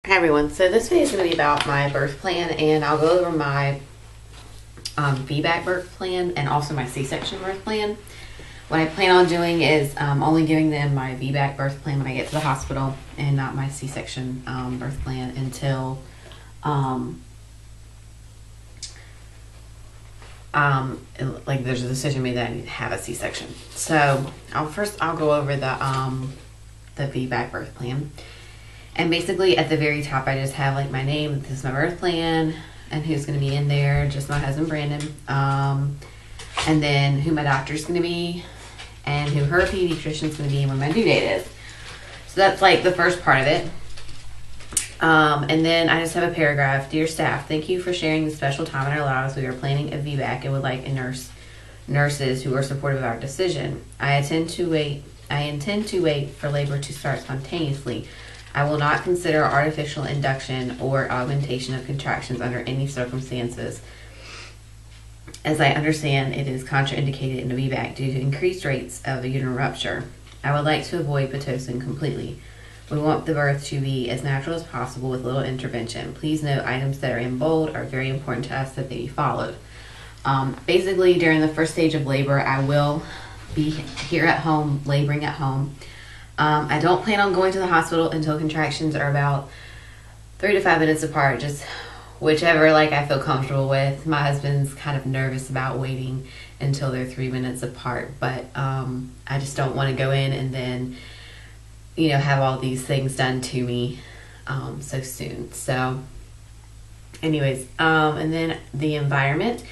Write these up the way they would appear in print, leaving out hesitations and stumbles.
Hi everyone, so this video is going to be about my birth plan, and I'll go over my VBAC birth plan and also my C-section birth plan. What I plan on doing is only giving them my VBAC birth plan when I get to the hospital, and not my C-section birth plan until like there's a decision made that I need to have a C-section. So I'll go over the VBAC birth plan. And basically at the very top, I just have like my name, this is my birth plan, and who's going to be in there, just my husband, Brandon, and then who my doctor's going to be, and who her pediatrician's going to be, and when my due date is. So that's like the first part of it. And then I just have a paragraph. Dear staff, thank you for sharing the special time in our lives. We are planning a VBAC and would like nurses who are supportive of our decision. I intend to wait for labor to start spontaneously. I will not consider artificial induction or augmentation of contractions under any circumstances, as I understand it is contraindicated in a VBAC due to increased rates of uterine rupture. I would like to avoid Pitocin completely. We want the birth to be as natural as possible with little intervention. Please note items that are in bold are very important to us that they be followed. Basically, during the first stage of labor, I will be here at home, laboring at home. I don't plan on going to the hospital until contractions are about 3 to 5 minutes apart, just whichever I feel comfortable with. My husband's kind of nervous about waiting until they're 3 minutes apart, but I just don't want to go in and then, have all these things done to me so soon. So anyways, and then the environment.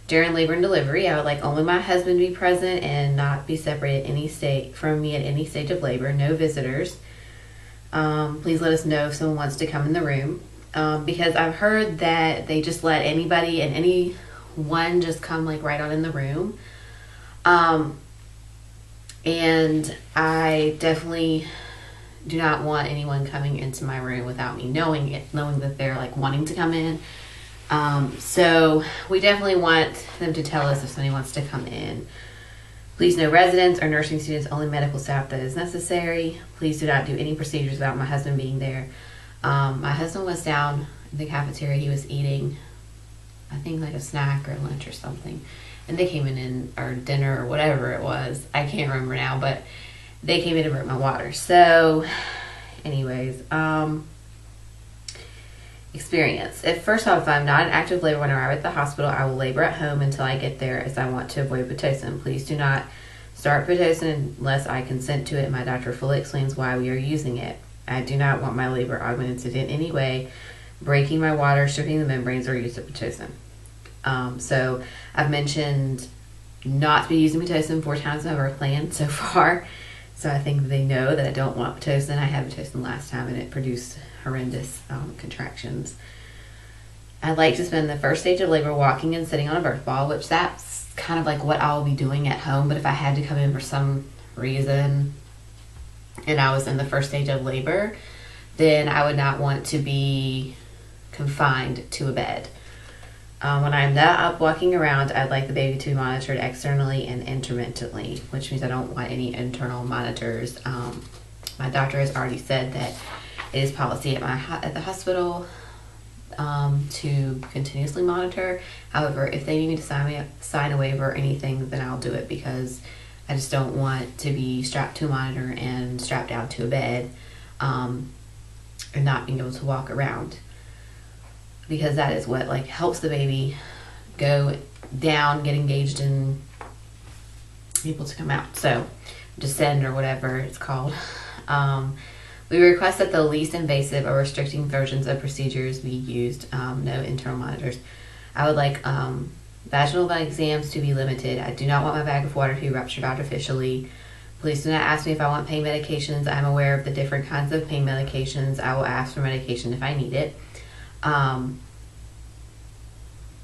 During labor and delivery, I would like only my husband to be present and not be separated from me at any stage of labor. No visitors. Please let us know if someone wants to come in the room. Because I've heard that they just let anybody and anyone just come right on in the room. And I definitely do not want anyone coming into my room without me knowing that they're wanting to come in. So we definitely want them to tell us if somebody wants to come in. Please no residents or nursing students, only medical staff that is necessary. Please do not do any procedures without my husband being there. My husband was down in the cafeteria. He was eating, I think a snack or lunch or something. And they came in or dinner or whatever it was. I can't remember now, but they came in to bring my water. So anyways, experience. First off, if I'm not in active labor when I arrive at the hospital, I will labor at home until I get there, as I want to avoid Pitocin. Please do not start Pitocin unless I consent to it. My doctor fully explains why we are using it. I do not want my labor augmented in any way, breaking my water, stripping the membranes, or use of Pitocin. So I've mentioned not to be using Pitocin 4 times in my birth plan so far. So I think they know that I don't want Pitocin. I had Pitocin last time and it produced horrendous contractions. I'd like to spend the first stage of labor walking and sitting on a birth ball, which that's kind of what I'll be doing at home. But if I had to come in for some reason and I was in the first stage of labor, then I would not want to be confined to a bed. When I'm not up walking around, I'd like the baby to be monitored externally and intermittently, which means I don't want any internal monitors. My doctor has already said that it is policy at the hospital to continuously monitor. However, if they need me to sign a waiver or anything, then I'll do it, because I just don't want to be strapped to a monitor and strapped down to a bed and not being able to walk around. Because that is what helps the baby go down, get engaged, and able to come out. So descend or whatever it's called. We request that the least invasive or restricting versions of procedures be used. No internal monitors. I would like vaginal exams to be limited. I do not want my bag of water to be ruptured artificially. Please do not ask me if I want pain medications. I'm aware of the different kinds of pain medications. I will ask for medication if I need it. And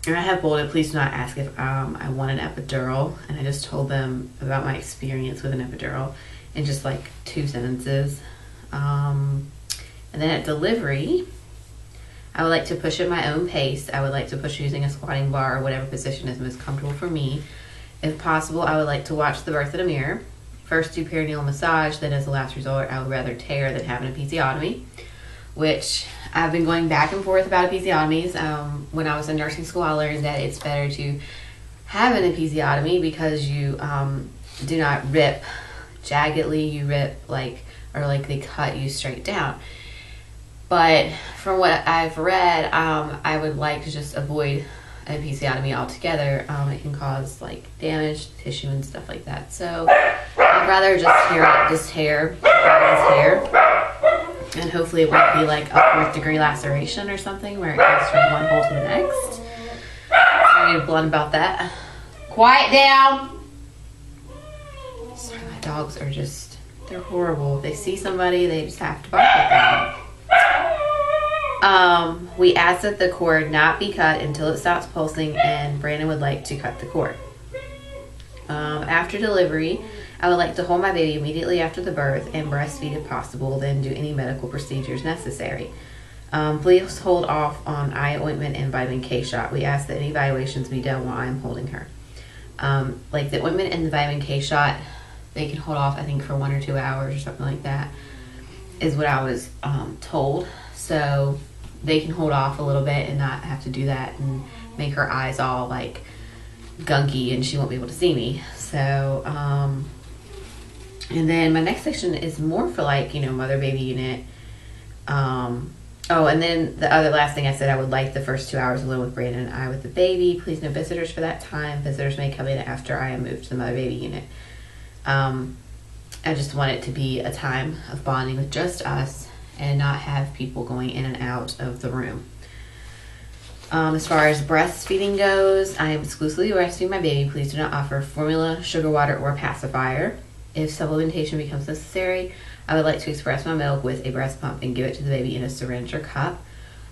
I have bolded, please do not ask if I want an epidural. And I just told them about my experience with an epidural in just 2 sentences. And then at delivery, I would like to push at my own pace. I would like to push using a squatting bar or whatever position is most comfortable for me. If possible, I would like to watch the birth in a mirror. First do perineal massage, then as a last resort, I would rather tear than have an episiotomy. which I've been going back and forth about episiotomies. When I was in nursing school, I learned that it's better to have an episiotomy because you do not rip jaggedly, you rip or they cut you straight down. But from what I've read, I would like to just avoid an episiotomy altogether. It can cause damage to tissue and stuff like that. So I'd rather just tear out this hair, and hopefully it won't be a 4th-degree laceration or something where it goes from one hole to the next. Sorry to be blunt about that. Quiet down. Sorry, my dogs are they're horrible. If they see somebody, they just have to bark at them. We asked that the cord not be cut until it stops pulsing, and Brandon would like to cut the cord. After delivery, I would like to hold my baby immediately after the birth and breastfeed if possible, then do any medical procedures necessary. Please hold off on eye ointment and vitamin K shot. We ask that any evaluations be done while I'm holding her. The ointment and the vitamin K shot, they can hold off, I think, for 1 or 2 hours or something like that, is what I was told. So they can hold off a little bit and not have to do that and make her eyes all gunky and she won't be able to see me. So, and then my next section is more for mother baby unit. Oh, and then the last thing I said, I would like the first 2 hours alone with Brandon and I with the baby. Please no visitors for that time. Visitors may come in after I am moved to the mother baby unit. I just want it to be a time of bonding with just us and not have people going in and out of the room. As far as breastfeeding goes, I am exclusively breastfeeding my baby. Please do not offer formula, sugar water, or pacifier. If supplementation becomes necessary, I would like to express my milk with a breast pump and give it to the baby in a syringe or cup.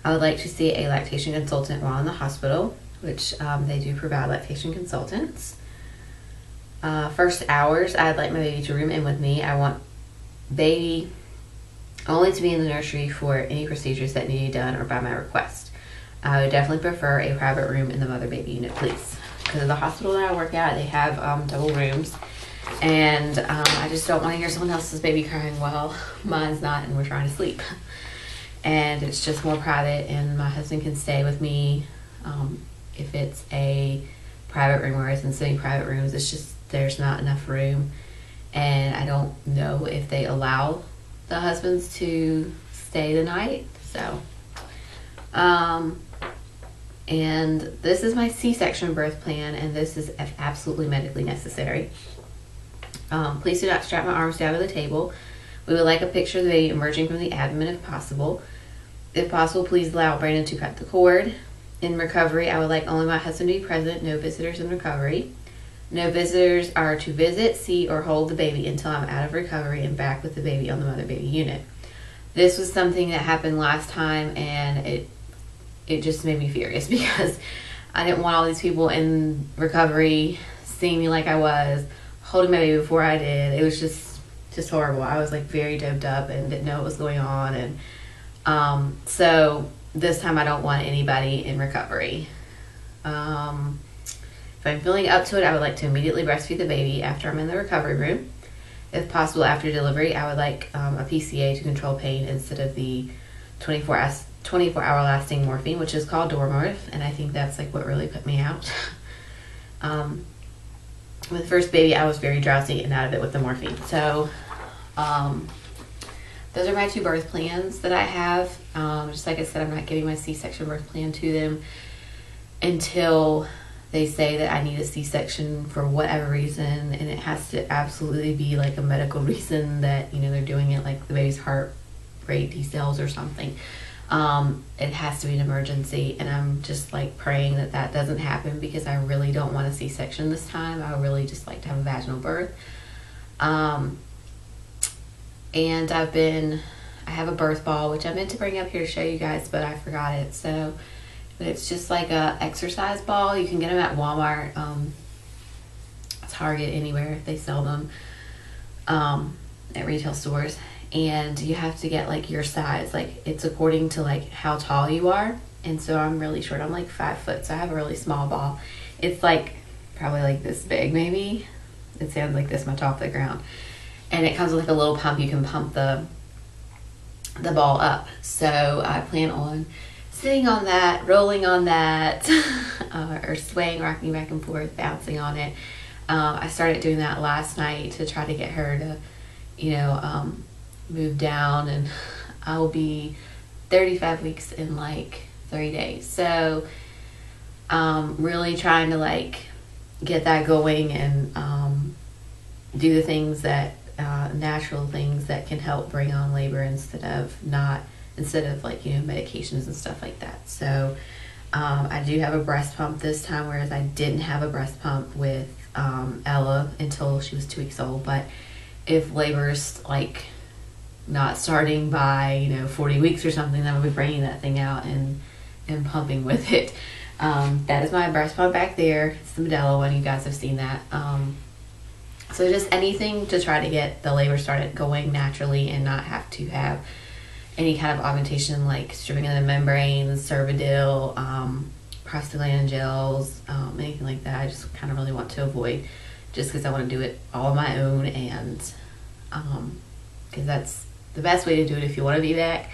I would like to see a lactation consultant while in the hospital, which they do provide lactation consultants. First hours, I'd like my baby to room in with me. I want baby only to be in the nursery for any procedures that need to be done or by my request. I would definitely prefer a private room in the mother baby unit, please. Because the hospital that I work at, they have double rooms. And I just don't want to hear someone else's baby crying while mine's not and we're trying to sleep. And it's just more private, and my husband can stay with me if it's a private room, whereas in semi-private rooms, it's just there's not enough room. And I don't know if they allow the husbands to stay the night. So, and this is my C-section birth plan, and this is absolutely medically necessary. Please do not strap my arms down to the table. We would like a picture of the baby emerging from the abdomen if possible. If possible, please allow Brandon to cut the cord. In recovery, I would like only my husband to be present, no visitors in recovery. No visitors are to visit, see, or hold the baby until I'm out of recovery and back with the baby on the mother baby unit. This was something that happened last time, and it just made me furious because I didn't want all these people in recovery seeing me like I was, holding my baby before I did. It was just horrible. I was very doped up and didn't know what was going on, and so this time I don't want anybody in recovery. If I'm feeling up to it, I would like to immediately breastfeed the baby after I'm in the recovery room. If possible, after delivery, I would like a PCA to control pain instead of the 24-hour lasting morphine, which is called Dormorph, and I think that's what really put me out. With the first baby, I was very drowsy and out of it with the morphine. So those are my 2 birth plans that I have. Just like I said, I'm not giving my C-section birth plan to them until they say that I need a C-section for whatever reason, and it has to absolutely be a medical reason that they're doing it, the baby's heart rate decels or something. It has to be an emergency, and I'm just praying that doesn't happen, because I really don't want a C-section this time. I would really just like to have a vaginal birth. And I have a birth ball, which I meant to bring up here to show you guys, but I forgot it. So it's just a exercise ball. You can get them at Walmart, Target, anywhere they sell them, at retail stores. And you have to get your size. It's according to how tall you are. And so I'm really short. I'm 5 foot, so I have a really small ball. It's probably this big, maybe. It sounds like this much off the ground. And it comes with a little pump. You can pump the the ball up. So I plan on sitting on that, rolling on that, or swaying, rocking back and forth, bouncing on it. I started doing that last night to try to get her to, move down, and I'll be 35 weeks in like 3 days. So really trying to like get that going and do the things that natural things that can help bring on labor instead of like medications and stuff like that. So I do have a breast pump this time, whereas I didn't have a breast pump with Ella until she was 2 weeks old. But if labor's like not starting by 40 weeks or something, then we'll be bringing that thing out and pumping with it. That is my breast pump back there. It's the Medela one. You guys have seen that. So just anything to try to get the labor started going naturally and not have to have any kind of augmentation like stripping of the membranes, Cervidil, prostaglandin gels, anything like that. I just kind of really want to avoid, just because I want to do it all on my own, and because that's the best way to do it if you want to be back.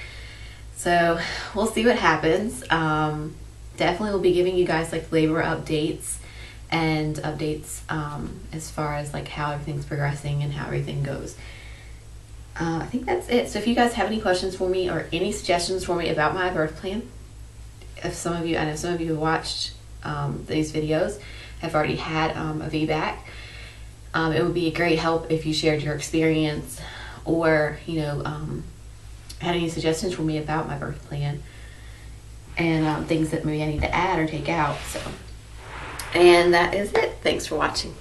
So we'll see what happens. Definitely will be giving you guys like labor updates and updates as far as like how everything's progressing and how everything goes. I think that's it. So if you guys have any questions for me or any suggestions for me about my birth plan, I know some of you who watched these videos have already had a VBAC. It would be a great help if you shared your experience, or had any suggestions for me about my birth plan and things that maybe I need to add or take out. And that is it. Thanks for watching.